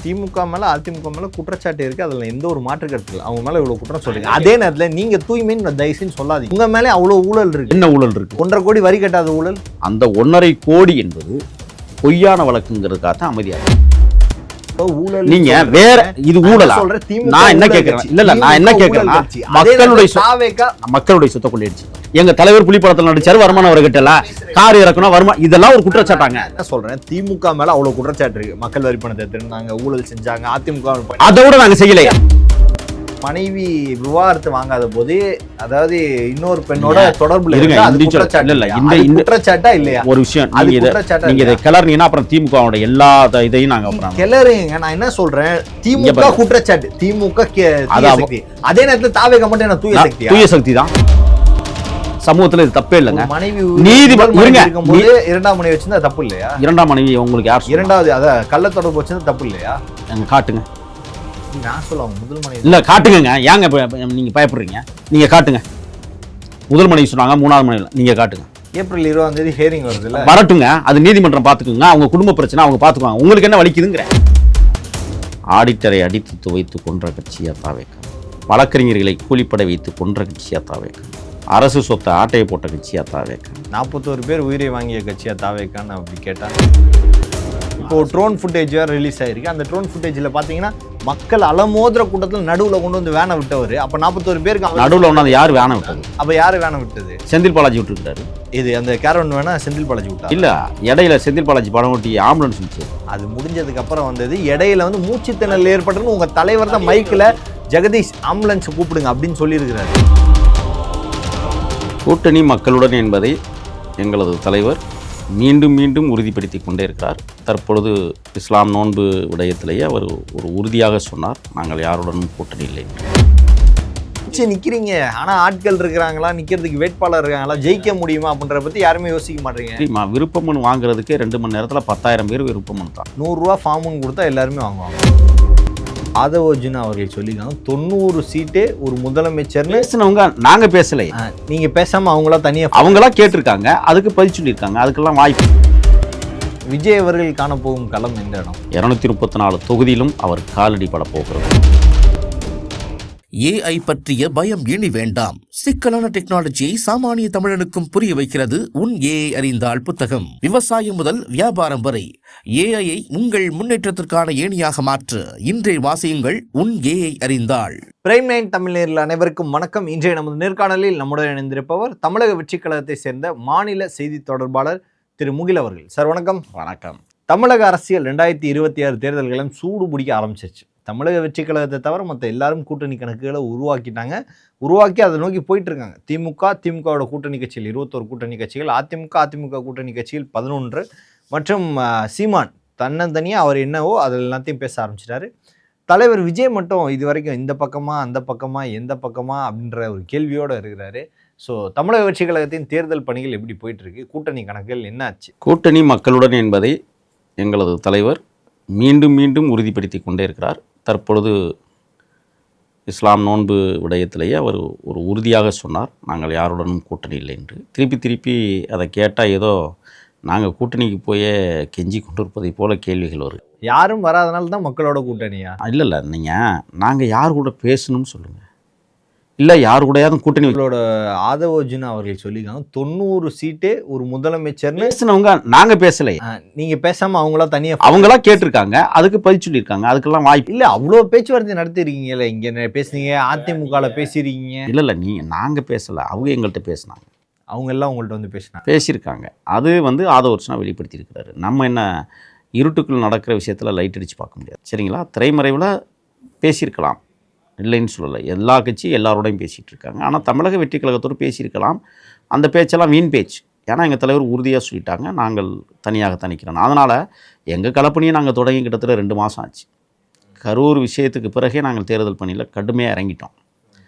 திமுக மேல அதிமுக மேல குற்றச்சாட்டு இருக்கு, அதுல எந்த ஒரு மாற்று கருத்து இல்லை. அவங்க மேல இவ்வளவு குற்றம் சொல்றீங்க, அதே நேரத்துல நீங்க தூய்மைன்னு தயவுசெய்து சொல்லாதீங்க. உங்க மேலே அவ்வளவு ஊழல் இருக்கு. என்ன ஊழல் இருக்கு? 1.5 கோடி வரி கட்டாத ஊழல். அந்த 1.5 கோடி என்பது பொய்யான வழக்குங்கிறதுக்காக தான் அமைதியாக ஊழல். நீங்க வேற இது ஊழலா? நான் என்ன கேட்கிறேன், இல்ல நான் என்ன கேட்கிறேன், மக்களுடைய சொத்தை கொள்ளையடிச்சு எங்க தலைவர் புலிப்படத்தில் நடிச்சாரு, வருமானம் வர கட்டல, கார் இறக்கணும், வருமானம், இதெல்லாம் ஒரு குற்றச்சாட்டாங்க. என்ன சொல்றேன், திமுக மேல அவ்வளவு குற்றச்சாட்டு இருக்கு. மக்கள் வரி பணத்தை திருந்தாங்க, ஊழல் செஞ்சாங்க. அதிமுக அதோட நாங்க செய்யலையா? மனைவி விவாகரத்து வாங்காத போது, அதாவது இன்னொரு பெண்ணோட தொடர்புல குற்றச்சாட்டா இல்லையா? ஒரு விஷயம், நீங்க இதை கிளறினீங்கன்னா அப்புறம் திமுக எல்லா இதையும் நாங்க கிளறுங்க. நான் என்ன சொல்றேன், திமுக குற்றச்சாட்டு, திமுக அதே நேரத்துல தாவேக மட்டும் என்ன தூய சக்தி தான். சமூகத்துல இது தப்பே இல்லைங்க. மனைவி நீதிமன்றம் இருக்கும்போது இரண்டாம் மனைவி வச்சிருந்தா தப்பு இல்லையா? இரண்டாம் மனைவி உங்களுக்கு யார்? இரண்டாவது அத கள்ள தொடர்பு வச்சிருந்தா தப்பு இல்லையா? காட்டுங்க. நான் சொல்லுவாங்க முதல் மனைவி இல்ல காட்டுங்க. ஏங்க நீங்க பயப்படுறீங்க? நீங்க காட்டுங்க. முதல் மனைவி சொன்னாங்க, 3வது மனைவி நீங்க காட்டுங்க. ஏப்ரல் 20ஆம் தேதி ஹியரிங் வருது இல்ல? வரட்டுங்க, அது நீதிமன்றம் பாத்துக்குங்க. அவங்க குடும்ப பிரச்சனை அவங்க பாத்துக்குவாங்க. உங்களுக்கு என்ன வலிக்குதுங்கிற? ஆடிட்டரை அடித்து துவைத்து கொன்ற கட்சியா தாவேக, வழக்கறிஞர்களை கூலிப்படை வைத்து கொன்ற கட்சியா தாவேக, அரசு சொத்தை ஆட்டையை போட்ட கட்சியா தாவேக, 41 பேர் உயிரை வாங்கிய கட்சியா தாவேக்கான்னு அப்படி கேட்டாங்க. இப்போ ட்ரோன் ஃபுட்டேஜ் வேறு ரிலீஸ் ஆயிருக்கு. அந்த ட்ரோன் ஃபுட்டேஜில் பார்த்தீங்கன்னா மக்கள் அலமோதுற கூட்டத்தில் நடுவில் கொண்டு வந்து வேனை விட்டவர். அப்போ 41 பேருக்கு நடுவில் ஒன்று யார் வேனை விட்டது? அப்போ யார் வேனை விட்டது? செந்தில் பாலாஜி விட்டுருக்காரு. இது அந்த கேரவன் வேணா செந்தில் பாலாஜி விட்டா இல்ல, இடையில செந்தில் பாலாஜி படம் ஓட்டி ஆம்புலன்ஸ் இருந்துச்சு. அது முடிஞ்சதுக்கு அப்புறம் வந்தது. இடையில வந்து மூச்சு திணறல் ஏற்பட்டுன்னு உங்க தலைவர் தான் மைக்கில் ஜெகதீஷ் ஆம்புலன்ஸ் கூப்பிடுங்க அப்படின்னு சொல்லியிருக்கிறாரு. கூட்டணி மக்களுடன் என்பதை எங்களது தலைவர் மீண்டும் மீண்டும் உறுதிப்படுத்தி கொண்டே இருக்கிறார். தற்பொழுது இஸ்லாம் நோன்பு விடயத்திலேயே அவர் ஒரு உறுதியாக சொன்னார், நாங்கள் யாருடனும் கூட்டணி இல்லை. நிற்கிறீங்க, ஆனால் ஆட்கள் இருக்கிறாங்களா, நிற்கிறதுக்கு வேட்பாளர் இருக்காங்களா, ஜெயிக்க முடியுமா அப்படின்ற பற்றி யாருமே யோசிக்க மாட்டேங்க. விருப்ப மனு வாங்குறதுக்கே 2 மணி நேரத்தில் 10,000 பேர் விருப்ப மனு தான். 100 ரூபா ஃபார்முன்னு கொடுத்தா எல்லாருமே வாங்குவாங்க. ஆதவ் அர்ஜுனா அவர்கள் சொல்லியிருக்காங்க 90 சீட்டே ஒரு முதலமைச்சர்னு. பேசினவங்க நாங்கள் பேசலை, நீங்கள் பேசாமல் அவங்களா தனியாக அவங்களா கேட்டிருக்காங்க, அதுக்கு பதில் சொல்லியிருக்காங்க. அதுக்கெல்லாம் வாய்ப்பு. விஜய் அவர்கள் காணப்போகும் களம் எந்த இடம்? 234 தொகுதியிலும் அவர் காலடி பட போகிறது. ஏஐ பற்றிய பயம் இனி வேண்டாம். சிக்கலான டெக்னாலஜியை சாமானிய தமிழனுக்கும் புரிய வைக்கிறது உன் ஏஐ அறிந்தால் புத்தகம். விவசாயம் முதல் வியாபாரம் வரை ஏஐயை உங்கள் முன்னேற்றத்திற்கான ஏணியாக மாற்று. இன்றைய வாசியுங்கள் உன் ஏஐ அறிந்தால். பிரைம் 9 தமிழ் நேயர்கள் அனைவருக்கும் வணக்கம். இன்றைய நமது நேர்காணலில் நம்முடன் இணைந்திருப்பவர் தமிழக வெற்றி கழகத்தை சேர்ந்த மாநில செய்தி தொடர்பாளர் திரு முகில் அவர்கள். சார் வணக்கம். வணக்கம். தமிழக அரசியல் 2026 தேர்தல்களும் சூடு பிடிக்க ஆரம்பிச்சிருச்சு. தமிழக வெற்றி கழகத்தை தவிர மற்ற எல்லாரும் கூட்டணி கணக்குகளை உருவாக்கி அதை நோக்கி போயிட்டு இருக்காங்க. திமுகவோட கூட்டணி கட்சிகள் 21 கூட்டணி கட்சிகள், அதிமுக கூட்டணி கட்சிகள் 11 மற்றும் சீமான் தன்னந்தனியாக அவர் என்னவோ அதில் எல்லாத்தையும் பேச ஆரம்பிச்சிட்டாரு. தலைவர் விஜய் மட்டும் இது வரைக்கும் இந்த பக்கமா அந்த பக்கமா எந்த பக்கமா அப்படின்ற ஒரு கேள்வியோடு இருக்கிறாரு. ஸோ தமிழக வெற்றி கழகத்தின் தேர்தல் பணிகள் எப்படி போயிட்டு இருக்கு, கூட்டணி கணக்குகள் என்ன ஆச்சு? கூட்டணி மக்களுடன் என்பதை எங்களது தலைவர் மீண்டும் மீண்டும் உறுதிப்படுத்தி கொண்டே இருக்கிறார். தற்பொழுது இஸ்லாம் நோன்பு விடயத்திலேயே அவர் ஒரு உறுதியாக சொன்னார், நாங்கள் யாருடனும் கூட்டணி இல்லை என்று. திருப்பி அதை கேட்டால் ஏதோ நாங்கள் கூட்டணிக்கு போயே கெஞ்சி கொண்டிருப்பதை போல கேள்விகள் வரும். யாரும் வராதனால தான் மக்களோட கூட்டணியா? இல்லை, நீங்கள் நாங்கள் யார் கூட பேசணும்னு சொல்லுங்கள். இல்லை, யார் கூடயாவது கூட்டணி. உங்களோட ஆதவ் அர்ஜுனா அவர்கள் சொல்லியிருக்காங்க 90 சீட்டே ஒரு முதலமைச்சர்னு. பேசினவங்க நாங்கள் பேசலை, நீங்கள் பேசாமல் அவங்களா கேட்டிருக்காங்க, அதுக்கு பதில் சொல்லியிருக்காங்க. அதுக்கெல்லாம் வாய்ப்பு இல்லை. அவ்வளோ பேச்சுவார்த்தை நடத்திருக்கீங்கல்ல, இங்கே பேசுனீங்க, அதிமுகவில் பேசியிருக்கீங்க. இல்லை நாங்கள் பேசலை, அவங்க எங்கள்கிட்ட பேசினாங்க. அவங்க எல்லாம் உங்கள்கிட்ட வந்து பேசியிருக்காங்க. அது ஆதவ் அர்ஜுனா வெளிப்படுத்தியிருக்கிறாரு. நம்ம என்ன இருட்டுக்குள் நடக்கிற விஷயத்தில் லைட் அடித்து பார்க்க முடியாது, சரிங்களா? திரைமறைவில் பேசியிருக்கலாம், இல்லைன்னு சொல்லலை. எல்லா கட்சியும் எல்லாரோடையும் பேசிகிட்டு இருக்காங்க. ஆனால் தமிழக வெற்றி கழகத்தோடு பேசியிருக்கலாம். அந்த பேச்செல்லாம் வீண் பேச்சு. ஏன்னா எங்கள் தலைவர் உறுதியாக சொல்லிட்டாங்க, நாங்கள் தனியாக தணிக்கிறோம். அதனால் எங்கள் கலப்பணியை நாங்கள் தொடங்கி கிட்டத்தட்ட 2 மாதம் ஆச்சு. கரூர் விஷயத்துக்கு பிறகே நாங்கள் தேர்தல் பணியில் கடுமையாக இறங்கிட்டோம்.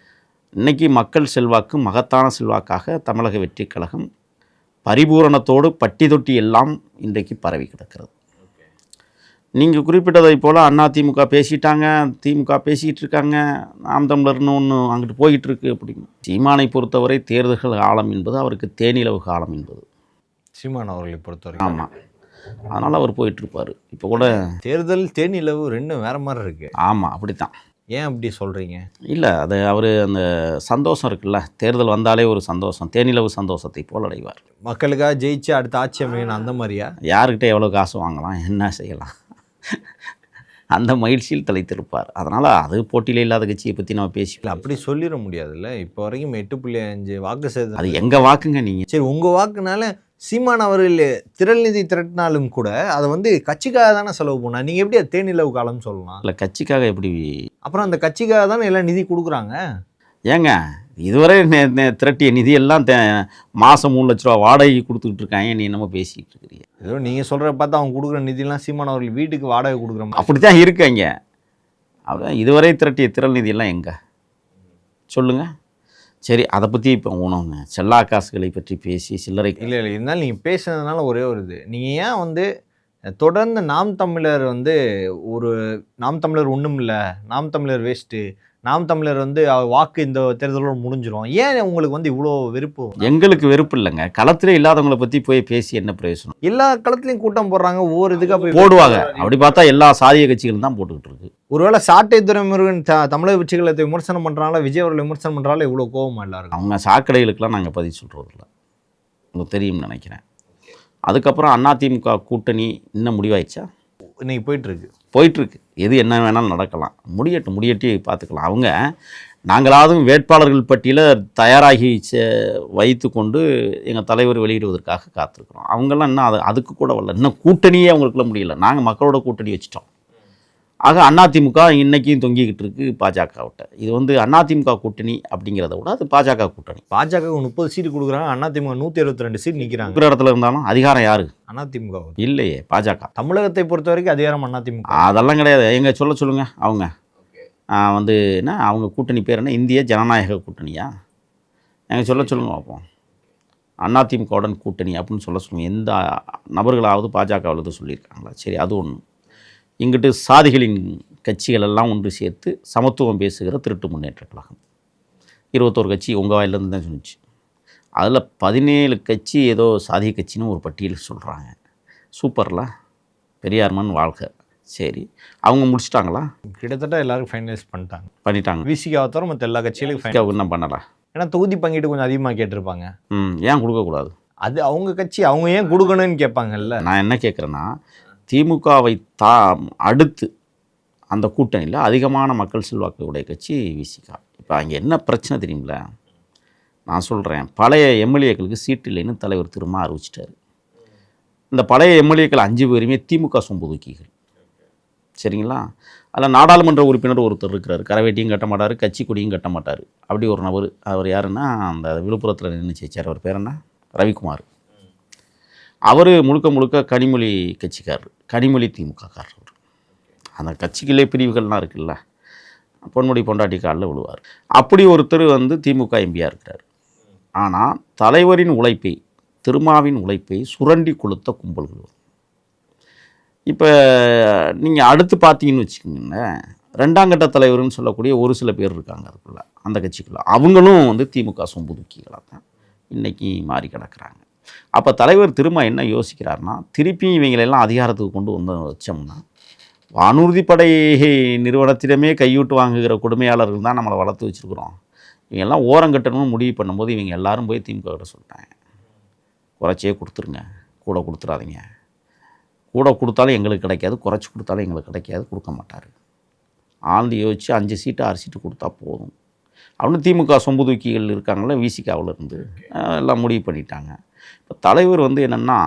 இன்றைக்கி மக்கள் செல்வாக்கு மகத்தான செல்வாக்காக தமிழக வெற்றி கழகம் பரிபூரணத்தோடு பட்டி தொட்டி எல்லாம் இன்றைக்கு பரவி கிடக்கிறது. நீங்கள் குறிப்பிட்டதை போல் அதிமுக பேசிட்டாங்க, திமுக பேசிகிட்டு இருக்காங்க, நாம் தமிழர்னு ஒன்று அங்கிட்டு போயிட்டு இருக்கு அப்படின்னு. சீமானை பொறுத்தவரை தேர்தல்கள் காலம் என்பது அவருக்கு தேனிலவு காலம் என்பது. சீமான் அவர்களை பொறுத்தவரை ஆமாம். அதனால் அவர் போயிட்டுருப்பார். இப்போ கூட தேர்தல் தேனிலவு ரெண்டும் வேற மாதிரி இருக்கு. ஆமாம், அப்படித்தான். ஏன் அப்படி சொல்றீங்க? இல்லை, அது அவர் அந்த சந்தோஷம் இருக்குல்ல, தேர்தல் வந்தாலே ஒரு சந்தோஷம், தேனிலவு சந்தோஷத்தை போல் அடைவார். மக்களுக்காக ஜெயிச்சு அடுத்த ஆட்சி அமையணும் அந்த மாதிரியா? யாருக்கிட்ட எவ்வளோ காசு வாங்கலாம், என்ன செய்யலாம், அந்த மகிழ்ச்சியில் தலைத்திருப்பார். அதனால் அது போட்டியில் இல்லாத கட்சியை பற்றி நம்ம இல்லை பேசிக்கலாம். அப்படி சொல்லிட முடியாதுல்ல. இப்போ வரைக்கும் 8.5 வாக்கு சேதம். அது எங்கள் வாக்குங்க. நீங்கள் சரி, உங்கள் வாக்குனால சீமான் அவர்கள் திரள் நிதி திரட்டினாலும் கூட அதை வந்து கட்சிக்காக தானே செலவு பண்ணா. நீங்கள் எப்படி அது தேனிலவு காலம்னு சொல்லலாம்? இல்லை, கட்சிக்காக எப்படி? அப்புறம் அந்த கட்சிக்காக தானே எல்லாம் நிதி கொடுக்குறாங்க. ஏங்க, இதுவரை திரட்டிய நிதியெல்லாம் மாதம் 3 லட்ச ரூபா வாடகை கொடுத்துக்கிட்டு இருக்காங்க. நீ என்னமோ பேசிக்கிட்டு இருக்கிறீங்க. ஏதோ நீங்கள் சொல்கிற பார்த்தா அவங்க கொடுக்குற நிதியெல்லாம் சீமான் அவர்கள் வீட்டுக்கு வாடகை கொடுக்குற மாதிரி. அப்படி தான் இருக்காங்க. அவ்வளோ இதுவரை திரட்டிய திரள் நிதியெல்லாம் எங்கே சொல்லுங்கள். சரி, அதை பற்றி இப்போ உணவுங்க செல்லா காசுகளை பற்றி பேசி சில்லறை. இல்லை இருந்தாலும் நீங்கள் பேசுனதுனால ஒரே ஒரு இது, நீங்கள் ஏன் வந்து தொடர்ந்து நாம் தமிழர் வந்து ஒரு நாம் தமிழர் ஒன்றும் இல்லை, நாம் தமிழர் வேஸ்ட்டு, நாம் தமிழர் வந்து வாக்கு இந்த தேர்தலோடு முடிஞ்சிடும், ஏன் உங்களுக்கு வந்து இவ்வளோ வெறுப்பு? எங்களுக்கு வெறுப்பு இல்லைங்க, களத்திலே இல்லாதவங்களை பற்றி போய் பேசி என்ன பிரயோஜனம்? எல்லா களத்துலையும் கூட்டம் போடுறாங்க, ஒவ்வொரு இதுக்காக போய் போடுவாங்க. அப்படி பார்த்தா எல்லா சாதிய கட்சிகளும் தான் போட்டுக்கிட்டு இருக்கு. ஒருவேளை சாட்டை துரைமுருகன் தமிழக கட்சிகளை விமர்சனம் பண்ணுறாங்களா, விஜய் அவர்களை விமர்சனம் பண்ணுறாங்களா, இவ்வளோ கோபமா எல்லாரும்? அவங்க சாக்கடைகளுக்கெல்லாம் நாங்கள் பதில் சொல்கிறதில்ல, உங்களுக்கு தெரியும்னு நினைக்கிறேன். அதுக்கப்புறம் அதிமுக கூட்டணி இன்னும் முடிவாயிடுச்சா? இன்னைக்கு போயிட்டுருக்கு. எது என்ன வேணாலும் நடக்கலாம். முடியட்டி பார்த்துக்கலாம். அவங்க நாங்களாவது வேட்பாளர்கள் பட்டியலை தயாராகி வைத்து கொண்டு எங்கள் தலைவர் வெளியிடுவதற்காக காத்திருக்கிறோம். அவங்கெல்லாம் இன்னும் அதுக்கு கூட வரல. இன்னும் கூட்டணியே அவங்களுக்குள்ள முடியல. நாங்கள் மக்களோட கூட்டணி வச்சுட்டோம். ஆக அதிமுக இன்றைக்கும் தொங்கிக்கிட்டு இருக்கு பாஜகவிட்ட. இது வந்து அதிமுக கூட்டணி அப்படிங்கிறத விட அது பாஜக கூட்டணி. பாஜக 30 சீட்டு கொடுக்குறாங்க, அதிமுக 172 சீட் நிற்கிறாங்க. இருக்கிற இடத்துல இருந்தாலும் அதிகாரம் யாரு? அதிமுக இல்லையே, பாஜக. தமிழகத்தை பொறுத்த வரைக்கும் அதிகாரம் அதிமுக. அதெல்லாம் கிடையாது. எங்க சொல்லுங்க. அவங்க வந்து என்ன, அவங்க கூட்டணி பேர் என்ன, இந்திய ஜனநாயக கூட்டணியா? எங்க சொல்லுங்க பார்ப்போம். அதிமுகவுடன் கூட்டணி அப்படின்னு சொல்லுங்க. எந்த நபர்களாவது பாஜகவில் சொல்லியிருக்காங்களா? சரி, அது ஒன்று. இங்கிட்டு சாதிகளின் கட்சிகள் எல்லாம் ஒன்று சேர்த்து சமத்துவம் பேசுகிற திருட்டு முன்னேற்ற கழகம் 21 கட்சி உங்கள் வாயிலேருந்து தான் சொன்னிச்சு. அதில் 17 கட்சி ஏதோ சாதிய கட்சின்னு ஒரு பட்டியல் சொல்கிறாங்க. சூப்பர்ல, பெரியார்மன் வாழ்க. சரி, அவங்க முடிச்சிட்டாங்களா? கிட்டத்தட்ட எல்லாரும் ஃபைனலைஸ் பண்ணிட்டாங்க. விசிகாவை தவிர மற்ற எல்லா கட்சிகளுக்கும் என்ன பண்ணலாம்? ஏன்னா தொகுதி பங்கீட்டு கொஞ்சம் அதிகமாக கேட்டிருப்பாங்க. ஏன் கொடுக்கக்கூடாது? அது அவங்க கட்சி, அவங்க ஏன் கொடுக்கணும்னு கேட்பாங்கல்ல. நான் என்ன கேட்குறேன்னா, திமுகவை அடுத்து அந்த கூட்டணியில் அதிகமான மக்கள் செல்வாக்குடைய கட்சி விசிகா. இப்போ அங்கே என்ன பிரச்சனை தெரியுங்களா? நான் சொல்கிறேன், பழைய எம்எல்ஏக்களுக்கு சீட்டு இல்லைன்னு தலைவர் திரும்ப அறிவிச்சிட்டாரு. இந்த பழைய எம்எல்ஏக்கள் 5 பேருமே திமுக சொம்புதுக்கிகள். சரிங்களா? அதில் நாடாளுமன்ற உறுப்பினர் ஒருத்தர் இருக்கிறார், கரவேட்டியும் கட்ட மாட்டார், கட்சி கொடியும் கட்ட மாட்டார். அப்படி ஒரு நபர். அவர் யாருன்னா, அந்த விழுப்புரத்தில் நின்று ஜெயிச்சார். அவர் பேர் என்ன? ரவிக்குமார். அவர் முழுக்க கனிமொழி கட்சிக்காரர், கனிமொழி திமுகக்காரர். அந்த கட்சிகளே பிரிவுகள்லாம் இருக்குல்ல, பொன்முடி பொண்டாட்டி காலில் விழுவார். அப்படி ஒருத்தர் வந்து திமுக எம்பியாக இருக்கிறார். ஆனால் தலைவரின் உழைப்பை, திருமாவின் உழைப்பை சுரண்டி கொளுத்த கும்பல்கள். இப்போ நீங்கள் அடுத்து பார்த்தீங்கன்னு வச்சுக்கோங்களேன், 2ஆம் கட்ட தலைவர்னு சொல்லக்கூடிய ஒரு சில பேர் இருக்காங்க அதுக்குள்ள, அந்த கட்சிக்குள்ள. அவங்களும் வந்து திமுக சொம்புதுக்கிகளாக தான் இன்றைக்கி மாறி கிடக்கிறாங்க. அப்போ தலைவர் திரும்ப என்ன யோசிக்கிறார்னா, திருப்பி இவங்களெல்லாம் அதிகாரத்துக்கு கொண்டு வச்சோம்னா, வானூர்திப்படை நிறுவனத்திடமே கையூட்டு வாங்குகிற கொடுமையாளர்கள் தான் நம்மளை வளர்த்து வச்சுருக்குறோம். இவங்கெல்லாம் ஓரங்கட்டணும்னு முடிவு பண்ணும்போது இவங்க எல்லாரும் போய் திமுக கிட்ட சொல்லிட்டாங்க, குறைச்சே கொடுத்துருங்க, கூட கொடுத்துடாதீங்க. கூட கொடுத்தாலும் எங்களுக்கு கிடைக்காது, குறைச்சி கொடுத்தாலும் எங்களுக்கு கிடைக்காது, கொடுக்க மாட்டார். ஆழ்ந்து யோசித்து 5 சீட்டு 6 சீட்டு கொடுத்தா போதும் அப்படின்னு திமுக சொம்புதூக்கிகள் இருக்காங்களே, விசிகாவில் இருந்து எல்லாம் முடிவு பண்ணிட்டாங்க. இப்போ தலைவர் வந்து என்னென்னா,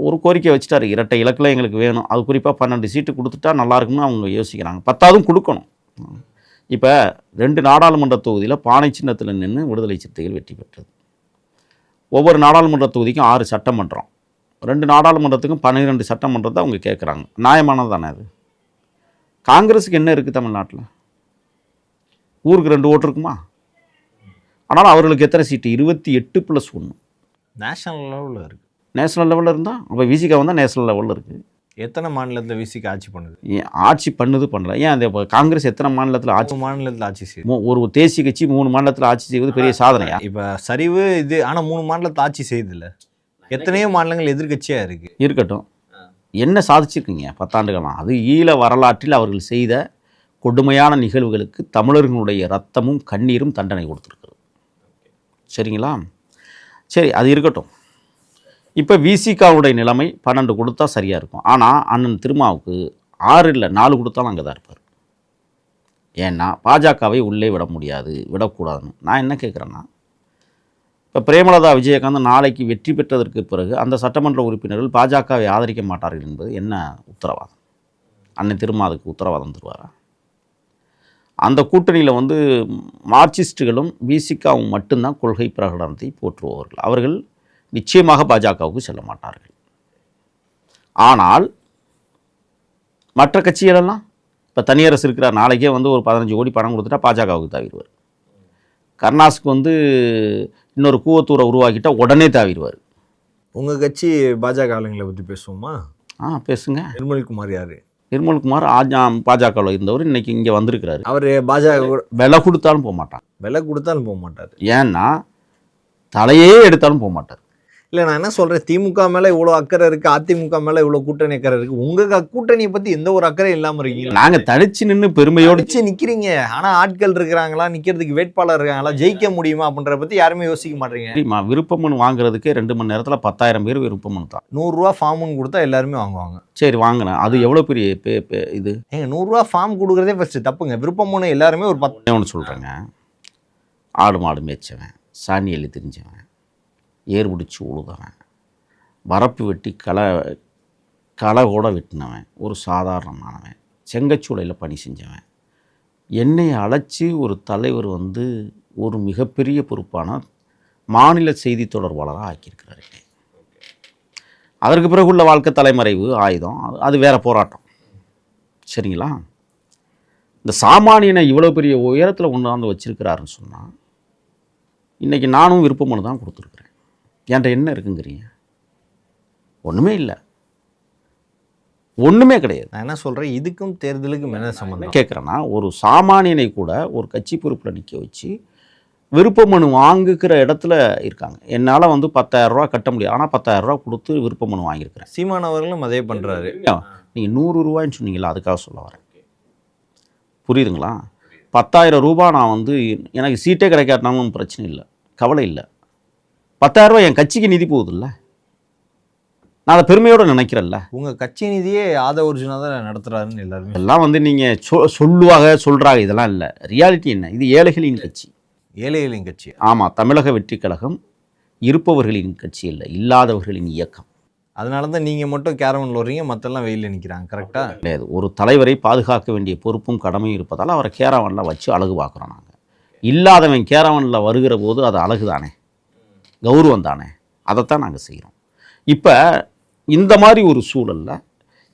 ஒரு கோரிக்கை வச்சுட்டார், இரட்டை இலக்கில் எங்களுக்கு வேணும், அது குறிப்பாக 12 சீட்டு கொடுத்துட்டா நல்லாயிருக்குன்னு அவங்க யோசிக்கிறாங்க. 10ஆவதும் கொடுக்கணும். இப்போ 2 நாடாளுமன்ற தொகுதியில் பானை சின்னத்தில் நின்று விடுதலை சிறுத்தைகள் வெற்றி பெற்றது. ஒவ்வொரு நாடாளுமன்ற தொகுதிக்கும் 6 சட்டமன்றம், 2 நாடாளுமன்றத்துக்கும் 12 சட்டமன்றத்தை அவங்க கேட்குறாங்க. நியாயமானது தானே அது? காங்கிரஸுக்கு என்ன இருக்குது தமிழ்நாட்டில்? ஊருக்கு 2 ஓட்டு இருக்குமா? ஆனால் அவர்களுக்கு எத்தனை சீட்டு? 28+1. நேஷனல் லெவலில் இருக்குது. நேஷனல் லெவலில் இருந்தால் அப்போ விசிகா வந்தால் நேஷனல் லெவலில் இருக்குது. எத்தனை மாநிலத்தில் விசிகா ஆட்சி பண்ணுது? ஆட்சி பண்ணல. ஏன் அந்த காங்கிரஸ் எத்தனை மாநிலத்தில் ஆட்சி? மாநிலத்தில் ஆட்சி செய்யுது. ஒரு தேசிய கட்சி 3 மாநிலத்தில் ஆட்சி செய்வது பெரிய சாதனையா? இப்போ சரிவு இது, ஆனால் 3 மாநிலத்தில் ஆட்சி செய்யுது இல்லை. எத்தனையோ மாநிலங்கள் எதிர்க்கட்சியா இருக்கு. இருக்கட்டும், என்ன சாதிச்சிருக்கீங்க 10 ஆண்டுகளாக? அது ஈழ வரலாற்றில் அவர்கள் செய்த கொடுமையான நிகழ்வுகளுக்கு தமிழர்களுடைய ரத்தமும் கண்ணீரும் தண்டனை கொடுத்துருக்குறது. சரிங்களா? சரி, அது இருக்கட்டும். இப்போ விசிகாவுடைய நிலைமை 12 கொடுத்தா சரியாக இருக்கும். ஆனால் அண்ணன் திருமாவுக்கு 6 இல்லை 4 கொடுத்தாலும் அங்கே தான் இருப்பார். ஏன்னா பாஜகவை உள்ளே விட முடியாது, விடக்கூடாதுன்னு. நான் என்ன கேட்குறேன்னா, இப்போ பிரேமலதா விஜயகாந்த் நாளைக்கு வெற்றி பெற்றதற்கு பிறகு அந்த சட்டமன்ற உறுப்பினர்கள் பாஜகவை ஆதரிக்க மாட்டார்கள் என்பது என்ன உத்தரவாதம்? அண்ணன் திருமா அதுக்கு உத்தரவாதம் தருவாரா? அந்த கூட்டணியில் வந்து மார்க்சிஸ்டுகளும் விசிகாவும் மட்டும்தான் கொள்கை பிரகடனத்தை போற்றுபவர்கள். அவர்கள் நிச்சயமாக பாஜகவுக்கு செல்ல மாட்டார்கள். ஆனால் மற்ற கட்சிகளெல்லாம் இப்போ தனியரசு இருக்கிறார், நாளைக்கே வந்து ஒரு 15 கோடி பணம் கொடுத்துட்டா பாஜகவுக்கு தாவிடுவார். கருணாஸுக்கு வந்து இன்னொரு கூவத்தூரை உருவாக்கிட்டா உடனே தாவிடுவார். உங்கள் கட்சி பாஜக ஆளுங்களை பற்றி பேசுவோமா? பேசுங்க. நிர்மல்குமார் யார்? நிர்மல்குமார் பாஜகவில் இருந்தவர், இன்னைக்கு இங்கே வந்திருக்கிறாரு. அவர் பாஜக விலை கொடுத்தாலும் போக மாட்டார். விலை கொடுத்தாலும் போக மாட்டார். ஏன்னா தலையே எடுத்தாலும் போக மாட்டார். இல்லை, நான் என்ன சொல்கிறேன், திமுக மேலே இவ்வளோ அக்கறை இருக்குது, அதிமுக மேலே இவ்வளோ கூட்டணி அக்கறை இருக்குது. உங்கள் கூட்டணியை பற்றி எந்த ஒரு அக்கறை இல்லாமல் இருக்கீங்க. நாங்கள் தடிச்சு நின்று பெருமையோடு நிற்கிறீங்க. ஆனால் ஆட்கள் இருக்கிறாங்களா, நிற்கிறதுக்கு வேட்பாளர் இருக்காங்களா, ஜெயிக்க முடியுமா அப்படின்றத பற்றி யாருமே யோசிக்க மாட்டேங்க. விருப்ப மனு வாங்குறதுக்கே 2 மணி நேரத்தில் 10,000 பேர் விருப்ப மனு தான். 100 ரூபா ஃபார்முன்னு கொடுத்தா எல்லாருமே வாங்குவாங்க. சரி, வாங்கினேன். அது எவ்வளோ பெரிய இது? 100 ரூபா ஃபார்ம் கொடுக்குறதே ஃபஸ்ட்டு தப்புங்க. விருப்ப மனு எல்லாருமே ஒரு 10 ஒன்று சொல்கிறேங்க. ஆடு மாடு மேய்ச்சவன், சாணி எள்ளி திரிஞ்சவன், ஏர் பிடிச்சி உழுதவன், வரப்பு வெட்டி களை கூட வெட்டினவன், ஒரு சாதாரணமானவன், செங்கச்சூளையில் பணி செஞ்சவன், என்னை அழைச்சி ஒரு தலைவர் வந்து ஒரு மிகப்பெரிய பொறுப்பான மாநில செய்தி தொடர்பாளராக ஆக்கியிருக்கிறாரு. அதற்கு பிறகு உள்ள வாழ்க்கை தலைமறைவு ஆயுதம், அது வேறு போராட்டம். சரிங்களா? இந்த சாமானியனை இவ்வளோ பெரிய உயரத்தில் கொண்டாந்து வச்சிருக்கிறாருன்னு சொன்னால், இன்றைக்கி நானும் விருப்ப மனு தான் கொடுத்துருக்குறேன். என்கிட்ட என்ன இருக்குங்கிறீங்க? ஒன்றுமே இல்லை, ஒன்றுமே கிடையாது. நான் என்ன சொல்கிறேன், இதுக்கும் தேர்தலுக்கும் என்ன சம்மந்தம் கேட்குறேன்னா, ஒரு சாமானியனை கூட ஒரு கட்சி பொறுப்பில் நிற்க வச்சு விருப்ப மனு வாங்குகிற இடத்துல இருக்காங்க. என்னால் வந்து 10,000 ரூபா கட்ட முடியாது, ஆனால் 10,000 ரூபா கொடுத்து விருப்ப மனு வாங்கியிருக்கிறேன். சீமான் அவர்களும் அதே பண்ணுறாரு. நீங்கள் 100 ரூபாய்ன்னு சொன்னீங்களா, அதுக்காக சொல்ல வரேன். புரியுதுங்களா? 10,000 ரூபா நான் வந்து எனக்கு சீட்டே கிடைக்காட்டினாலும் பிரச்சனை இல்லை, கவலை இல்லை. 10,000 ரூபா என் கட்சிக்கு நிதி போகுதுல்ல, நான் அதை பெருமையோடு நினைக்கிறேன்ல. உங்கள் கட்சி நிதியே ஆதவர்ஜுனா தான் நடத்துகிறாருன்னு எல்லாருமே எல்லாம் வந்து நீங்கள் சொல்றாங்க. இதெல்லாம் இல்லை, ரியாலிட்டி என்ன? இது ஏழைகளின் கட்சி, ஏழைகளின் கட்சி. ஆமாம், தமிழக வெற்றி கழகம் இருப்பவர்களின் கட்சி இல்லை, இல்லாதவர்களின் இயக்கம். அதனால தான் நீங்கள் மட்டும் கேரவனில் வர்றீங்க, மற்றெல்லாம் வெயிலில் நிற்கிறாங்க. கரெக்டாக கிடையாது. ஒரு தலைவரை பாதுகாக்க வேண்டிய பொறுப்பும் கடமையும் இருப்பதால் அவரை கேரவனில் வச்சு அழகு பார்க்குறோம் நாங்கள். இல்லாதவன் கேரவனில் வருகிற போது அது அழகு தானே, கௌரவம் தானே, அதைத்தான் நாங்கள் செய்கிறோம். இப்போ இந்த மாதிரி ஒரு சூழலில்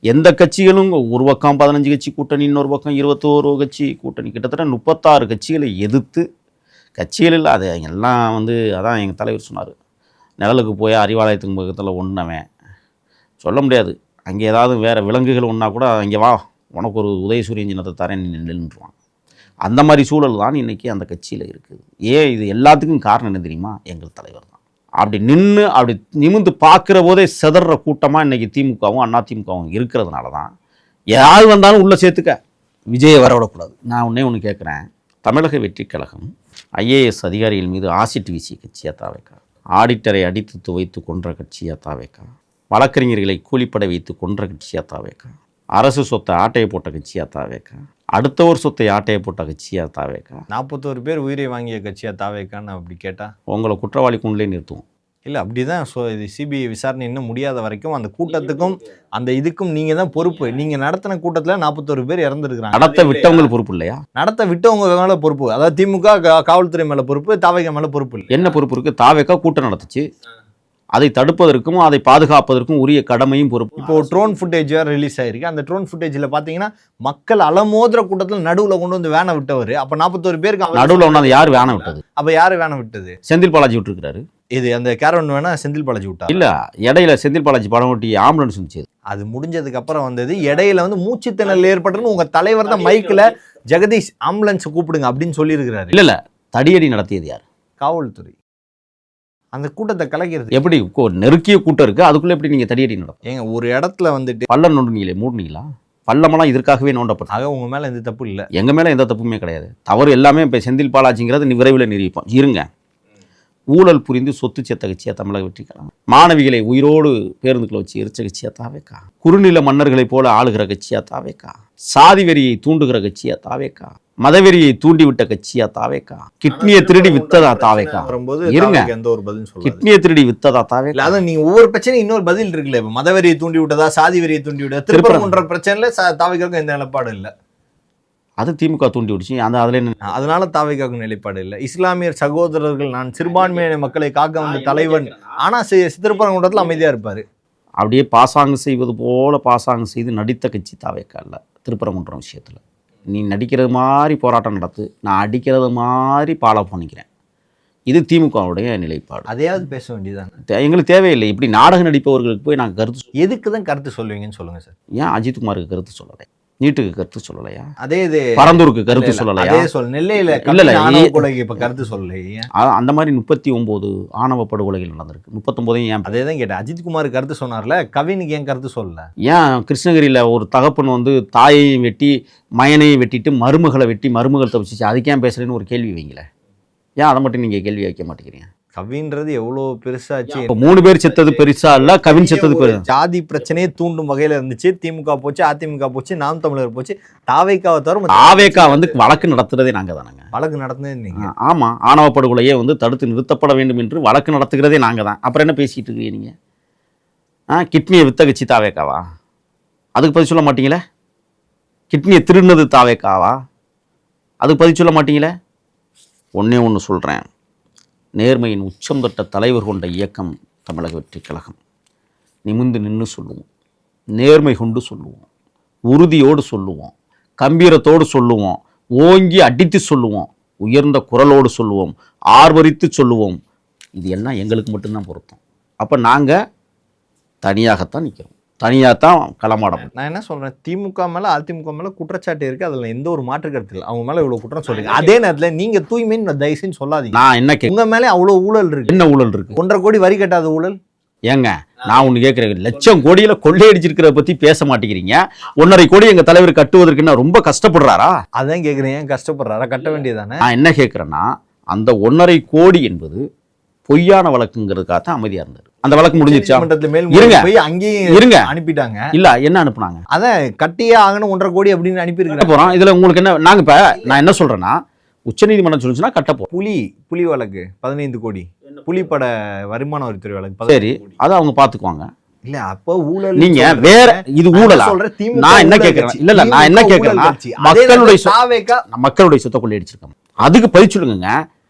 எந்த கட்சிகளும் ஒரு பக்கம் 15 கட்சி கூட்டணி, இன்னொரு பக்கம் 21 கட்சி கூட்டணி, கிட்டத்தட்ட 36 கட்சிகளை எதிர்த்து, கட்சிகள் இல்லை அது எல்லாம் வந்து, அதான் எங்கள் தலைவர் சொன்னார், நிழலுக்கு போய் அறிவாலயத்துக்கு பக்கத்தில் ஒன்றவன் சொல்ல முடியாது. அங்கே ஏதாவது வேறு விலங்குகள் ஒன்றா கூட அங்கே வா, உனக்கு ஒரு உதயசூரியன் சின்னத்தை தரேன் நின்றுவான். அந்த மாதிரி சூழல் தான் இன்றைக்கி அந்த கட்சியில் இருக்குது. இது எல்லாத்துக்கும் காரணம் என்ன தெரியுமா? எங்கள் தலைவர் தான். அப்படி நின்று அப்படி நிமிந்து பார்க்குற போதே செதற கூட்டமாக இன்றைக்கி திமுகவும் அதிமுகவும் இருக்கிறதுனால தான் யார் வந்தாலும் உள்ளே சேர்த்துக்க, விஜயை வரவிடக்கூடாது. நான் ஒன்று கேட்குறேன், தமிழக வெற்றி கழகம் ஐஏஎஸ் அதிகாரிகள் மீது ஆசிட் வீசிய கட்சியாக தாவேக்கா, ஆடிட்டரை அடித்து துவைத்து கொன்ற கட்சியாக தாவேக்கா, வழக்கறிஞர்களை கூலிப்படை வைத்து கொன்ற கட்சியாக தாவேக்கா, அரசு சொத்தை ஆட்டையை போட்ட கட்சியாக தாவேக்கா, அடுத்தவர் சொத்தை ஆட்டையை போட்ட கட்சியாக தாவேக்கா, 41 பேர் உயிரை வாங்கிய கட்சியாக தாவேக்கான்னு அப்படி கேட்டால் உங்களை குற்றவாளி கொண்டே நிறுத்துவோம். இல்லை, அப்படி தான். ஸோ இது சிபிஐ விசாரணை இன்னும் முடியாத வரைக்கும் அந்த கூட்டத்துக்கும் அந்த இதுக்கும் நீங்கள் தான் பொறுப்பு. நீங்கள் நடத்தின கூட்டத்தில் 41 பேர் இறந்துருக்குறாங்க. நடத்த விட்டவங்க பொறுப்பு இல்லையா? நடத்த விட்டவங்க மேலே பொறுப்பு. அதாவது திமுக காவல்துறை மேலே பொறுப்பு, தாவேக்கா மேலே பொறுப்பு இல்லை. என்ன பொறுப்பு இருக்குது? தாவேக்கா கூட்டம் நடத்துச்சு, அதை தடுப்பதற்கும் அதை பாதுகாப்பதற்கும் உரிய கடமையும் பொறுப்பு. இப்போ ட்ரோன் ஃபுட்டேஜ் வேறு ரிலீஸ் ஆகிருக்கு. அந்த ட்ரோன் ஃபுட்டேஜில் பார்த்தீங்கன்னா மக்கள் அலமோதுற கூட்டத்தில் நடுவில் கொண்டு வந்து வேனை விட்டவர். அப்போ 41 பேருக்கு நடுவில் ஒன்று யார் வேனை விட்டது? அப்போ யார் வேனை விட்டது? செந்தில் பாலாஜி விட்டுருக்கிறாரு. இது அந்த கேரவன் வேணா செந்தில் பாலாஜி விட்டா இல்லை, இடையில செந்தில் பாலாஜி படம் ஓட்டி ஆம்புலன்ஸ் இருந்துச்சு, அது முடிஞ்சதுக்கு அப்புறம் வந்தது. இடையில வந்து மூச்சு திணறல் ஏற்பட்டுன்னு உங்கள் தலைவர் தான் மைக்கில் ஜெகதீஷ் ஆம்புலன்ஸ் கூப்பிடுங்க அப்படின்னு சொல்லியிருக்கிறாரு. இல்லை தடியடி நடத்தியது யார்? காவல்துறை. அந்த கூட்டத்தை கலைக்கிறது. எப்படி நெருக்கிய கூட்டம் இருக்குது, அதுக்குள்ளே எப்படி நீங்கள் தடியடி நடக்கும்? ஏங்க ஒரு இடத்துல வந்துட்டு பள்ளம் நோண்டுனீங்களே, மூடுனீங்களா? பள்ளமெல்லாம் இதற்காகவே நோண்டப்படும். ஆக உங்க மேல எந்த தப்பு இல்லை. எங்கள் மேலே எந்த தப்புமே கிடையாது. தவறு எல்லாமே இப்போ செந்தில் பாலாஜிங்கிறது விரைவில் நிரூபிப்போம். இருங்க. ஊழல் புரிந்து சொத்து சேர்த்த கட்சியாக தமிழக வெற்றி கழகம். மாணவிகளை உயிரோடு பேருந்துகளை வச்சு எரிச்ச கட்சியாக தாவேக்கா. குறுநில மன்னர்களைப் போல ஆளுகிற கட்சியாக தாவேக்கா. சாதி வெறியை தூண்டுகிற கட்சியாக தாவேக்கா. மதவெறியை தூண்டிவிட்ட கட்சியா தாவேக்கா. கிட்னியை திருடி வித்ததா தாவேக்கா. இருங்க, எந்த ஒரு பதில் சொல்ல. கிட்னியை திருடி வித்ததா தாவேக்கா. அதான் நீங்க ஒவ்வொரு பிரச்சனையும் இன்னொரு பதில் இருக்குல்ல. இப்ப மதவெறியை தூண்டி விட்டதா, சாதி வெறியை தூண்டி விட்டதா, திருப்பரங்குன்ற பிரச்சனைல தாவேக்காவுக்கு எந்த நிலைப்பாடு இல்லை. அது திமுக தூண்டி விடுச்சு. அதுல என்ன? அதனால தாவேக்காவுக்கு நிலைப்பாடு இல்லை. இஸ்லாமியர் சகோதரர்கள், நான் சிறுபான்மையின மக்களை காக்க வந்த தலைவன், ஆனா திருப்பரங்குன்றத்துல அமைதியா இருப்பாரு. அப்படியே பாசாங்கு செய்வது போல பாசாங்கு செய்து நடித்த கட்சி தாவேக்கா இல்ல. திருப்பரங்குன்றம் விஷயத்துல நீ நடிக்கிறது மாதிரி போராட்டம் நடத்து, நான் அடிக்கிறது மாதிரி ஃபாலோ பண்ணிக்கிறேன். இது திமுகவுடைய நிலைப்பாடு. அதையாவது பேச வேண்டியதான். எங்களுக்கு தேவையில்லை. இப்படி நாடகம் நடிப்பவர்களுக்கு போய் நாங்கள் கருத்து எதுக்கு தான் கருத்து சொல்லுவீங்கன்னு சொல்லுங்க சார். ஏன் அஜித்குமாருக்கு கருத்து சொல்லலை? நீட்டுக்கு கருத்து சொல்லலையா? அதே இது பரந்தூருக்கு கருத்து சொல்லலையா? நெல்லையில இப்ப கருத்து சொல்லலையா? அந்த மாதிரி 39 ஆணவ படுகொலைகள் நடந்திருக்கு. 39 ஏன்? அதே தான் கேட்டேன். அஜித்குமார் கருத்து சொன்னார்ல, கவினுக்கு ஏன் கருத்து சொல்லல? ஏன் கிருஷ்ணகிரியில் ஒரு தகப்பன் வந்து தாயையும் வெட்டி மயனையும் வெட்டிட்டு மருமகளை வெட்டி மருமகள் தப்பிச்சு, அதுக்கு ஏன் பேசுறேன்னு ஒரு கேள்வி வைங்களேன். ஏன் அதை மட்டும் நீங்கள் கேள்வி வைக்க மாட்டேங்கிறீங்க? கவின்றது எவ்வளோ பெருசாச்சு. இப்போ 3 பேர் செத்தது பெருசா இல்ல, கவின் செத்தது பெருசா? ஜாதி பிரச்சனையே தூண்டும் வகையில இருந்துச்சு. திமுக போச்சு, அதிமுக போச்சு, நாம் தமிழர் போச்சு, தாவேக்காவை தவிர தாவேக்கா வந்து வழக்கு நடத்துறதே நாங்க தானங்க. வழக்கு நடத்துனதே நீங்க. ஆமா, ஆணவ படுகொலையே வந்து தடுத்து நிறுத்தப்பட வேண்டும் என்று வழக்கு நடத்துகிறதே நாங்க தான். அப்புறம் என்ன பேசிட்டு இருக்கீங்க நீங்க? கிட்னியை வித்த கட்சி தாவேக்காவா? அதுக்கு பதில் சொல்ல மாட்டீங்களே. கிட்னியை திருடினது தாவேக்காவா? அதுக்கு பதில் சொல்ல மாட்டீங்களே. ஒன்னே ஒன்று சொல்றேன். நேர்மையின் உச்சம் தொட்ட தலைவர் கொண்ட இயக்கம் தமிழக வெற்றி கழகம். நிமிர்ந்து நின்று சொல்லுவோம், நேர்மை கொண்டு சொல்லுவோம், உறுதியோடு சொல்லுவோம், கம்பீரத்தோடு சொல்லுவோம், ஓங்கி அடித்து சொல்லுவோம், உயர்ந்த குரலோடு சொல்லுவோம், ஆர்வரித்து சொல்லுவோம். இது எல்லாம் எங்களுக்கு மட்டும்தான் பொருத்தம். அப்போ நாங்கள் தனியாகத்தான் நிற்கிறோம், தனியாக தான் களமாடும். நான் என்ன சொல்கிறேன், திமுக மேலே அதிமுக மேலே குற்றச்சாட்டு இருக்குது, அதில் எந்த ஒரு மாற்று கருத்து இல்லை. அவங்க மேலே இவ்வளோ குற்றம் சொல்லுங்க. அதே நேரத்தில் நீங்கள் தூய்மைன்னு தயவுசெய்து சொல்லாதீங்க. நான் என்ன உங்கள் மேலே அவ்வளோ ஊழல் இருக்குது. என்ன ஊழல் இருக்குது? 1.5 கோடி வரி கட்டாத ஊழல். ஏங்க நான் ஒன்று கேட்குறேன், 1 லட்சம் கோடியில் கொள்ளையடிச்சிருக்கிறத பற்றி பேச மாட்டேங்கிறீங்க. 1.5 கோடி எங்கள் தலைவர் கட்டுவதற்கு என்ன ரொம்ப கஷ்டப்படுறாரா? அதான் கேட்குறேன், ஏன் கஷ்டப்படுறாரா? கட்ட வேண்டியதானே. நான் என்ன கேட்குறேன்னா, அந்த 1.5 கோடி என்பது பொய்யான வழக்குங்கிறதுக்காக தான் அமைதியா இருந்தார். அந்த வழக்கு முடிஞ்சிருச்சா? இருங்க, அனுப்பிட்டாங்க. இல்ல, என்ன அனுப்புனாங்க? அதான் கட்டியே ஆகணும் 1.5 கோடி அப்படின்னு அனுப்பியிருக்கேன் போறோம். இதுல உங்களுக்கு என்ன? நாங்க இப்ப நான் என்ன சொல்றேன்னா, உச்சநீதிமன்றம் சொல்லுச்சுன்னா கட்ட போறோம். புலி வழக்கு 15 கோடி, புலிப்பட வருமான வரித்துறை வழக்கு. சரி, அதை அவங்க பாத்துக்குவாங்க. இல்ல அப்ப ஊழல் நீங்க வேற, இது ஊழலா? நான் என்ன கேட்கிறேன், இல்ல நான் என்ன கேட்கிறேன்னா, மக்களுடைய சொத்தை கொள்ளையடிச்சிருக்காங்க, அதுக்கு பதில் சொல்லுங்க.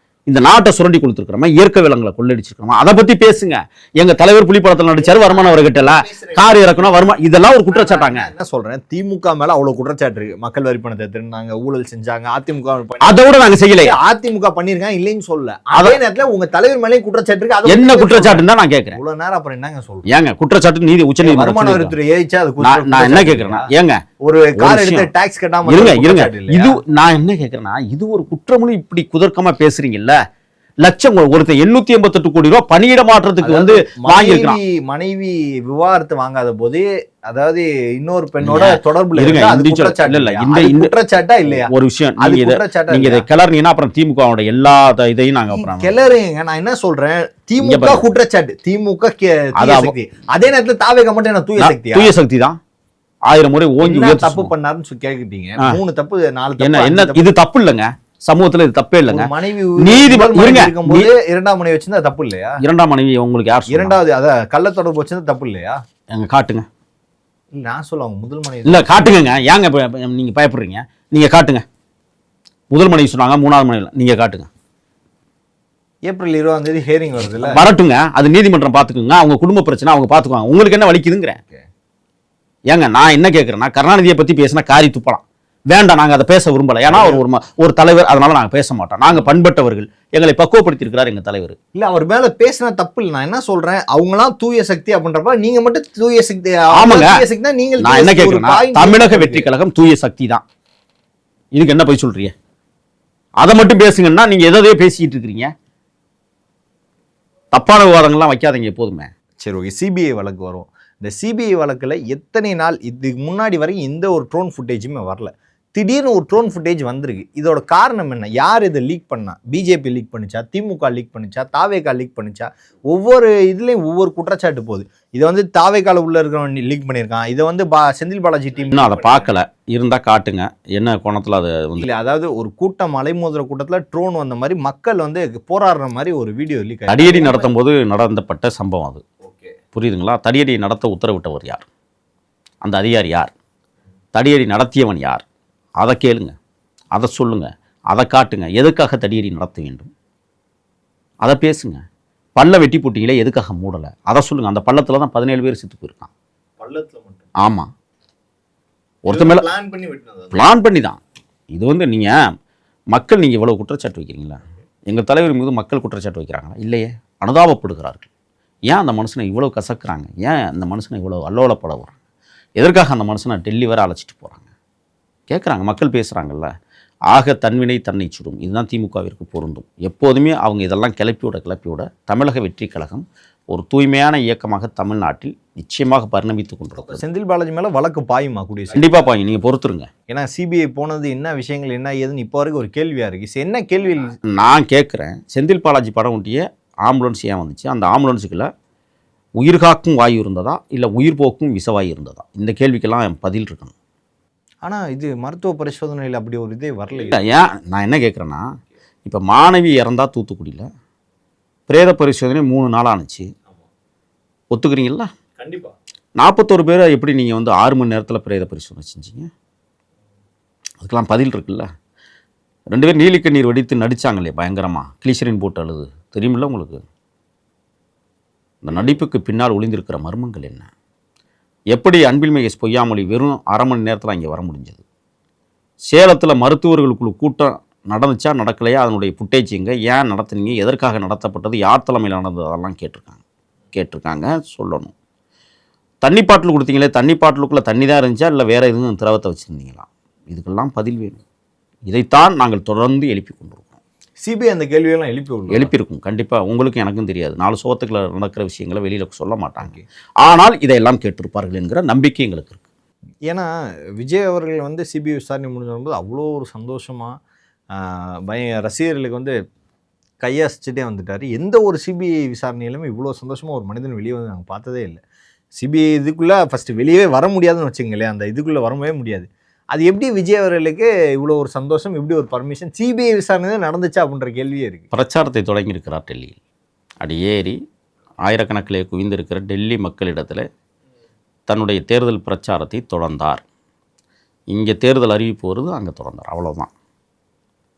இந்த நாட்டை சுரண்டி கொடுத்துருக்கிறோமா, இயற்கை வளங்களை கொள்ளையடிச்சிருக்கோமா, அதை பத்தி பேசுங்க. எங்க தலைவர் புலிப்படத்தில் நடிச்சாரு, வருமானம் வர கட்டல, கார் இறக்கணும், வருமானம், இதெல்லாம் ஒரு குற்றச்சாட்டாங்க. என்ன சொல்றேன், திமுக மேல அவ்வளவு குற்றச்சாட்டு இருக்கு. மக்கள் வரி பணத்தை திருநாங்க, ஊழல் செஞ்சாங்க. அதிமுக அதோட நாங்க செய்யல. அதிமுக பண்ணிருக்காங்க இல்லைன்னு சொல்ல. அதே நேரத்துல உங்க தலைவர் மேலே குற்றச்சாட்டு இருக்கு. என்ன குற்றச்சாட்டுன்னு தான் நான் கேட்கிறேன். இவ்வளவு நேரம் அப்புறம் என்னங்க சொல்றீங்க? ஏங்க குற்றச்சாட்டு நீதி உச்சநீதிமன்றம் வருமான வரித்துறை ஏய்ச்சா அது நான் என்ன கேட்கிறேன்னா, ஏங்க ஒரு கார் எடுத்து டாக்ஸ் கட்டாம இருங்க. இது நான் என்ன கேட்கிறேன்னா, இது ஒரு குற்றம்னு இப்படி குதர்க்கமா பேசுறீங்கல்ல. லட்சம் ஒருத்தர் 888 கோடி ரூபாய் பணியிட மாற்றத்துக்கு வந்து வாங்கியிருக்கான். மனைவி விவாகரத்து வாங்காத போது, அதாவது இன்னொரு பெண்ணோட தொடர்புல குற்றச்சாட்டா இல்லையா? ஒரு விஷயம், நீங்க இதை கிளறினீங்கன்னா அப்புறம் திமுக எல்லா இதையும் நாங்க கிளறுங்க. நான் என்ன சொல்றேன், திமுக குற்றச்சாட்டு, திமுக அதே நேரத்துல தாவேக மட்டும் என்ன தூய சக்தி? தூய சக்தி தான். 1000 முறை ஓங்கி தப்பு பண்ணாருன்னு கேக்குறீங்க. 3 தப்பு 4 என்ன இது தப்பு இல்லைங்க. சமூகத்துல இது தப்பே இல்லைங்க. மனைவி நீதிமன்றம் இருக்கும்போது 2ஆம் மனைவி வச்சிருந்தா தப்பு இல்லையா? 2ஆம் மனைவி உங்களுக்கு யார்? 2வது அத கள்ள தொடர்பு வச்சிருந்தா தப்பு இல்லையா? எங்க காட்டுங்க. நான் சொல்லுவாங்க முதல் மனைவி இல்ல காட்டுங்க. ஏங்க நீங்க பயப்படுறீங்க? நீங்க காட்டுங்க. முதல் மனைவி சொன்னாங்க, 3ஆவது மனைவி நீங்க காட்டுங்க. ஏப்ரல் 20ஆம் தேதி ஹியரிங் வருது இல்ல? வரட்டுங்க, அது நீதிமன்றம் பாத்துக்குங்க. அவங்க குடும்ப பிரச்சனை அவங்க பாத்துக்குவாங்க. உங்களுக்கு என்ன வலிக்குதுங்கிறேன். ஏங்க நான் என்ன கேட்கறேன்னா, கருணாநிதியை பத்தி பேசினா காரி துப்பலாம். வேண்டாம், நாங்கள் அதை பேச விரும்பலை. ஏன்னா ஒரு தலைவர், அதனால நாங்கள் பேச மாட்டோம். நாங்கள் பண்பட்டவர்கள், எங்களை பக்குவப்படுத்தி இருக்கிறார் எங்க தலைவர். இல்ல அவர் மேல பேசினா தப்பு இல்லை. நான் என்ன சொல்றேன், அவங்களாம் தூய சக்தி அப்படின்றப்ப நீங்க மட்டும் தூய சக்தி. ஆமாங்க, நீங்கள் நான் என்ன கேட்கிறேன்னா, தமிழக வெற்றி கழகம் தூய சக்தி தான். இதுக்கு என்ன போய் சொல்றீங்க? அதை மட்டும் பேசுங்கன்னா நீங்க எதையோ பேசிட்டு இருக்கிறீங்க. தப்பான விவாதங்கள்லாம் வைக்காதீங்க எப்போதுமே. சரி, ஓகே. சிபிஐ வழக்கு வரும். இந்த சிபிஐ வழக்கில் எத்தனை நாள் இதுக்கு முன்னாடி வரைக்கும் எந்த ஒரு ட்ரோன் ஃபுட்டேஜுமே வரல. திடீர்னு ஒரு ட்ரோன் ஃபுட்டேஜ் வந்திருக்கு. இதோட காரணம் என்ன? யார் இதை லீக் பண்ணா? பிஜேபி லீக் பண்ணுச்சா? திமுக லீக் பண்ணுச்சா? தாவேகா லீக் பண்ணுச்சா? ஒவ்வொரு இதுலேயும் ஒவ்வொரு குற்றச்சாட்டு போகுது. இதை வந்து தாவேகால உள்ள இருக்கிறவன் லீக் பண்ணியிருக்கான், இதை வந்து செந்தில் பாலாஜி டீம் இன்னும் அதை பார்க்கல, இருந்தால் காட்டுங்க என்ன கோணத்தில் அது வந்து. இல்லை, அதாவது ஒரு கூட்டம் அலைமோதுற கூட்டத்தில் ட்ரோன் வந்த மாதிரி மக்கள் வந்து போராடுற மாதிரி ஒரு வீடியோ லீக். தடியடி நடத்தும் போது நடந்தப்பட்ட சம்பவம் அது. புரியுதுங்களா? தடியடி நடத்த உத்தரவிட்டவர் யார்? அந்த அதிகாரி யார்? தடியடி நடத்தியவன் யார்? அதை கேளுங்க, அதை சொல்லுங்க, அதை காட்டுங்க. எதுக்காக தடியடி நடத்த வேண்டும் அதை பேசுங்க. பல்ல வெட்டி போட்டிங்களே, எதுக்காக மூடலை அதை சொல்லுங்கள். அந்த பள்ளத்தில் தான் 17 பேர் செத்து போயிருக்கான். பள்ளத்தில் மட்டும்? ஆமாம், ஒருத்த மேலே பிளான் பண்ணி தான். இது வந்து நீங்கள் மக்கள், நீங்கள் இவ்வளோ குற்றச்சாட்டு வைக்கிறீங்களா? எங்கள் தலைவர் மீது மக்கள் குற்றச்சாட்டு வைக்கிறாங்களா? இல்லையே, அனுதாபப்படுகிறார்கள். ஏன் அந்த மனுஷனை இவ்வளோ கசக்குறாங்க? ஏன் அந்த மனுஷனை இவ்வளோ அல்லோலப்பட வர்றாங்க? எதற்காக அந்த மனுஷனை டெல்லி வரை அழைச்சிட்டு போகிறாங்க கேட்குறாங்க. மக்கள் பேசுகிறாங்கல்ல. ஆக தன்வினை தன்னை சுடும். இதுதான் திமுகவிற்கு பொருந்தும். எப்போதுமே அவங்க இதெல்லாம் கிளப்பிவிட தமிழக வெற்றி கழகம் ஒரு தூய்மையான இயக்கமாக தமிழ்நாட்டில் நிச்சயமாக பரிணமித்து கொண்டிருக்கும். செந்தில் பாலாஜி மேலே வழக்கு பாயுமா? கூடிய கண்டிப்பாக பாயும், நீங்கள் பொறுத்துருங்க. ஏன்னா சிபிஐ போனது என்ன விஷயங்கள் என்ன ஏதுன்னு இப்போ வரைக்கும் ஒரு கேள்வியாக இருக்குது. என்ன கேள்வி நான் கேட்குறேன், செந்தில் பாலாஜி படம் ஒட்டிய ஆம்புலன்ஸ் ஏன் வந்துச்சு? அந்த ஆம்புலன்ஸுக்குள்ள உயிர்காக்கும் வாயு இருந்ததா இல்லை உயிர் போக்கும் விஷவாயு இருந்ததா? இந்த கேள்விக்கெல்லாம் பதில் இருக்கணும். ஆனால் இது மருத்துவ பரிசோதனையில் அப்படி ஒரு இதே வரல. ஏன் நான் என்ன கேட்குறேன்னா, இப்போ மாணவி இறந்தா தூத்துக்குடியில் பிரேத பரிசோதனை 3 நாள் ஆணுச்சு, ஒத்துக்கிறீங்களா? கண்டிப்பாக. 41 பேரை எப்படி நீங்கள் வந்து 6 மணி நேரத்தில் பிரேத பரிசோதனை செஞ்சீங்க? அதுக்கெல்லாம் பதில் இருக்குல்ல. 2 பேர் நீலிக்கண்ணீர் வெடித்து நடித்தாங்களே பயங்கரமாக, கிளிசரின் போட்டு அழுது, தெரியுமில்ல உங்களுக்கு? இந்த நடிப்புக்கு பின்னால் ஒளிந்திருக்கிற மர்மங்கள் என்ன? எப்படி அன்பில் மகேஷ் பொய்யாமொழி வெறும் 1/2 மணி நேரத்தில் இங்கே வர முடிஞ்சது? சேலத்தில் மருத்துவர்களுக்குள்ள கூட்டம் நடந்துச்சா நடக்கலையா? அதனுடைய புட்டேஜ் எங்கே? ஏன் நடத்துனீங்க? எதற்காக நடத்தப்பட்டது? யார் தலைமையில் நடந்தது? அதெல்லாம் கேட்டிருக்காங்க சொல்லணும். தண்ணி பாட்டில் கொடுத்தீங்களே, தண்ணி பாட்டிலுக்குள்ளே தண்ணி தான் இருந்துச்சா இல்லை வேறு எதுவும் திரவத்தை வச்சுருந்தீங்களா? இதுக்கெல்லாம் பதில் வேணும். இதைத்தான் நாங்கள் தொடர்ந்து எழுப்பி கொண்டிருக்கோம். சிபிஐ அந்த கேள்வியெல்லாம் எழுப்பியிருக்கும் கண்டிப்பாக. உங்களுக்கும் எனக்கும் தெரியாது, 4 சுவத்துக்களை நடக்கிற விஷயங்களை வெளியில் சொல்ல மாட்டாங்க. ஆனால் இதையெல்லாம் கேட்டிருப்பார்கள் என்கிற நம்பிக்கை எங்களுக்கு இருக்குது. ஏன்னா விஜய் அவர்கள் வந்து சிபிஐ விசாரணை முடிஞ்சு வரும்போது அவ்வளோ ஒரு சந்தோஷமாக ரசிகர்களுக்கு வந்து கையசிச்சுட்டே வந்துட்டார். எந்த ஒரு சிபிஐ விசாரணையிலுமே இவ்வளோ சந்தோஷமாக ஒரு மனிதன் வெளியே வந்து நாங்கள் பார்த்ததே இல்லை. சிபிஐ இதுக்குள்ளே ஃபஸ்ட்டு வெளியே வர முடியாதுன்னு வச்சுங்களேன், அந்த இதுக்குள்ளே வரவே முடியாது. அது எப்படி விஜய் அவர்களுக்கு இவ்வளோ ஒரு சந்தோஷம், இப்படி ஒரு பர்மிஷன், சிபிஐ விசாரணை நடந்துச்சா அப்படின்ற கேள்வியே இருக்குது. பிரச்சாரத்தை தொடங்கியிருக்கிறார் டெல்லியில். அடியேறி ஆயிரக்கணக்கிலே குவிந்திருக்கிற டெல்லி மக்களிடத்தில் தன்னுடைய தேர்தல் பிரச்சாரத்தை தொடர்ந்தார். இங்கே தேர்தல் அறிவிப்பு வருது, அங்கே தொடர்ந்தார், அவ்வளோதான்.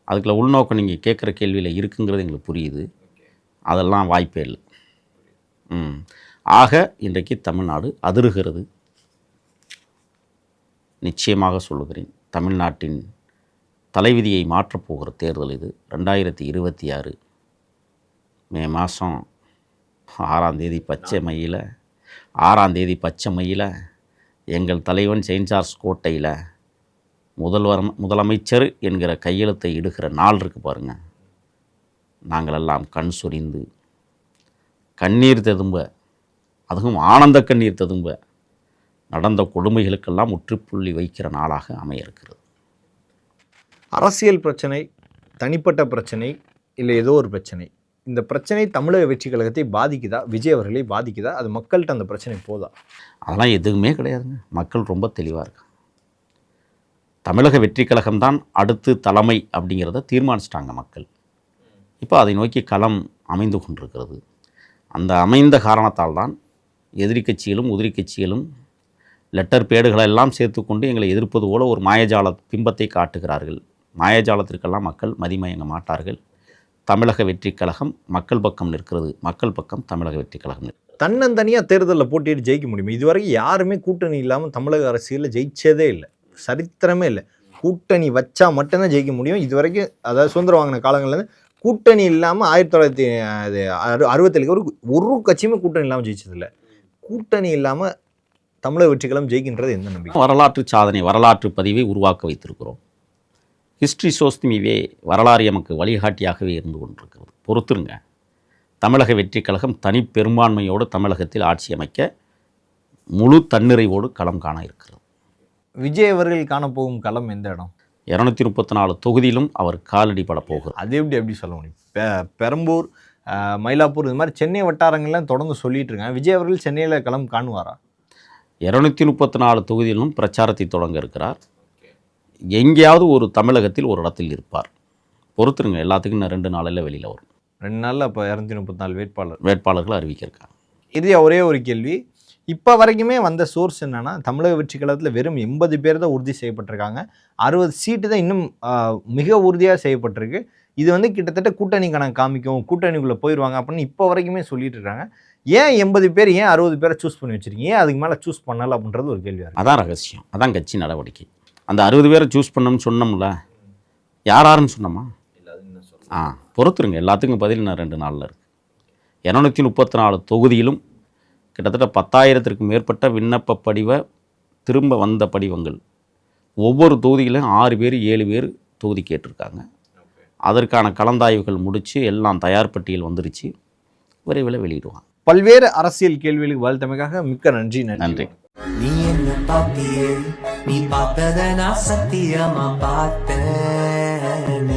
அதுக்குள்ள உள்நோக்கம் நீங்கள் கேட்குற கேள்வியில் இருக்குங்கிறது எங்களுக்கு புரியுது. அதெல்லாம் வாய்ப்பே இல்லை. ஆக இன்றைக்கு தமிழ்நாடு அதிருகிறது. நிச்சயமாக சொல்லுகிறேன், தமிழ்நாட்டின் தலைவிதியை மாற்றப்போகிற தேர்தல் இது. 2026 மே மாதம் 6ஆம் தேதி பச்சை மயில எங்கள் தலைவன் செயின்ட் ஜார்ஜ் கோட்டையில் முதலமைச்சர் என்கிற கையெழுத்தை இடுகிற நாள் இருக்குது பாருங்கள். நாங்களெல்லாம் கண் சொரிந்து கண்ணீர் ததும்ப, அதுவும் ஆனந்த கண்ணீர் ததும்ப நடந்த கொடுமைகளுக்கெல்லாம் முற்றுப்புள்ளி வைக்கிற நாளாக அமைய இருக்கிறது. அரசியல் பிரச்சனை, தனிப்பட்ட பிரச்சனை, இல்லை ஏதோ ஒரு பிரச்சனை, இந்த பிரச்சனை தமிழக வெற்றி கழகத்தை பாதிக்குதா, விஜய் அவர்களை பாதிக்குதா? அது மக்கள்கிட்ட அந்த பிரச்சனை போதா? அதெல்லாம் எதுவுமே கிடையாதுங்க. மக்கள் ரொம்ப தெளிவாக இருக்காங்க. தமிழக வெற்றி கழகம்தான் அடுத்து தலைமை அப்படிங்கிறத தீர்மானிச்சிட்டாங்க மக்கள். இப்போ அதை நோக்கி களம் அமைந்து கொண்டிருக்கிறது. அந்த அமைந்த காரணத்தால் தான் எதிரி கட்சிகளும் உதிரி கட்சிகளும் லெட்டர் பேடுகளெல்லாம் சேர்த்துக்கொண்டு எங்களை எதிர்ப்பது போல ஒரு மாயஜால பிம்பத்தை காட்டுகிறார்கள். மாயஜாலத்திற்கெல்லாம் மக்கள் மதிமயங்க மாட்டார்கள். தமிழக வெற்றி கழகம் மக்கள் பக்கம் நிற்கிறது. மக்கள் பக்கம் தமிழக வெற்றி கழகம் நிற்கிறது. தன்னந்தனியாக தேர்தலில் போட்டிட்டு ஜெயிக்க முடியும்? இதுவரைக்கும் யாருமே கூட்டணி இல்லாமல் தமிழக அரசியலில் ஜெயிச்சதே இல்லை, சரித்திரமே இல்லை. கூட்டணி வச்சா மட்டும்தான் ஜெயிக்க முடியும். இதுவரைக்கும் அதாவது சுதந்திரம் வாங்கின காலங்கள்லேருந்து கூட்டணி இல்லாமல் 1967 ஒரு கட்சியுமே கூட்டணி இல்லாமல் ஜெயிச்சதில்லை. கூட்டணி இல்லாமல் தமிழக வெற்றி கழகம் ஜெயிக்கின்றது எந்த நம்பிக்கை? வரலாற்று சாதனை, வரலாற்று பதிவை உருவாக்க வைத்திருக்கிறோம். ஹிஸ்ட்ரி ஷோஸ் மீ வே, வரலாறு எமக்கு வழிகாட்டியாகவே இருந்து கொண்டிருக்கிறது. பொறுத்துருங்க. தமிழக வெற்றிக் கழகம் தனி பெரும்பான்மையோடு தமிழகத்தில் ஆட்சி அமைக்க முழு தன்னிறைவோடு களம் காண இருக்கிறது. விஜய் அவர்கள் காணப்போகும் களம் எந்த இடம்? 234 தொகுதியிலும் அவர் காலடி பட போகிறார். அது எப்படி சொல்ல முடியும்? பெரம்பூர், மயிலாப்பூர், இது மாதிரி சென்னை வட்டாரங்கள்லாம் தொடர்ந்து சொல்லிட்டு இருக்காங்க. விஜய் அவர்கள் சென்னையில் களம் காணுவாரா? 234 தொகுதியிலும் பிரச்சாரத்தை தொடங்க இருக்கிறார். எங்கேயாவது ஒரு தமிழகத்தில் ஒரு இடத்தில் இருப்பார். பொறுத்துருங்க, எல்லாத்துக்கும் இன்னும் 2 நாளில் வெளியில் வரும். 2 நாளில் அப்போ 234 வேட்பாளர்கள் அறிவிக்கிருக்காங்க. இறுதியாக ஒரே ஒரு கேள்வி. இப்போ வரைக்குமே வந்த சோர்ஸ் என்னென்னா, தமிழக வெற்றி கழகத்தில் வெறும் 80 பேர் தான் உறுதி செய்யப்பட்டிருக்காங்க. 60 சீட்டு தான் இன்னும் மிக உறுதியாக செய்யப்பட்டிருக்கு. இது வந்து கிட்டத்தட்ட கூட்டணி கணக்கு காமிக்கும், கூட்டணிக்குள்ளே போயிடுவாங்க அப்படின்னு இப்போ வரைக்குமே சொல்லிட்டு இருக்காங்க. ஏன் 80 பேர், ஏன் 60 பேரை சூஸ் பண்ணி வச்சுருக்கீங்க? ஏன் அதுக்கு மேலே சூஸ் பண்ணலை அப்படின்றது ஒரு கேள்வியாக இருக்குது. அதான் ரகசியம், அதான் கட்சி நடவடிக்கை. அந்த 60 பேரை சூஸ் பண்ணணும்னு சொன்னோம்ல, யாருன்னு சொன்னோமா? பொறுத்துருங்க, எல்லாத்துக்கும் பதில் இன்னும் 2 நாளில் இருக்குது. 234 தொகுதியிலும் கிட்டத்தட்ட 10,000த்திற்கும் மேற்பட்ட விண்ணப்ப படிவ திரும்ப வந்த படிவங்கள். ஒவ்வொரு தொகுதியிலும் 6 பேர் 7 பேர் தொகுதி கேட்டிருக்காங்க. அதற்கான கலந்தாய்வுகள் முடித்து எல்லாம் தயார் பட்டியல் வந்துருச்சு. விரைவில் வெளியிடுவாங்க. பல்வேறு அரசியல் கேள்விகளுக்கு வாழ்த்தமைக்காக மிக்க நன்றி. நன்றி. நீ என்ன பார்த்தியே, நீ பார்த்தத நான் சத்தியமா பார்த்தேன்.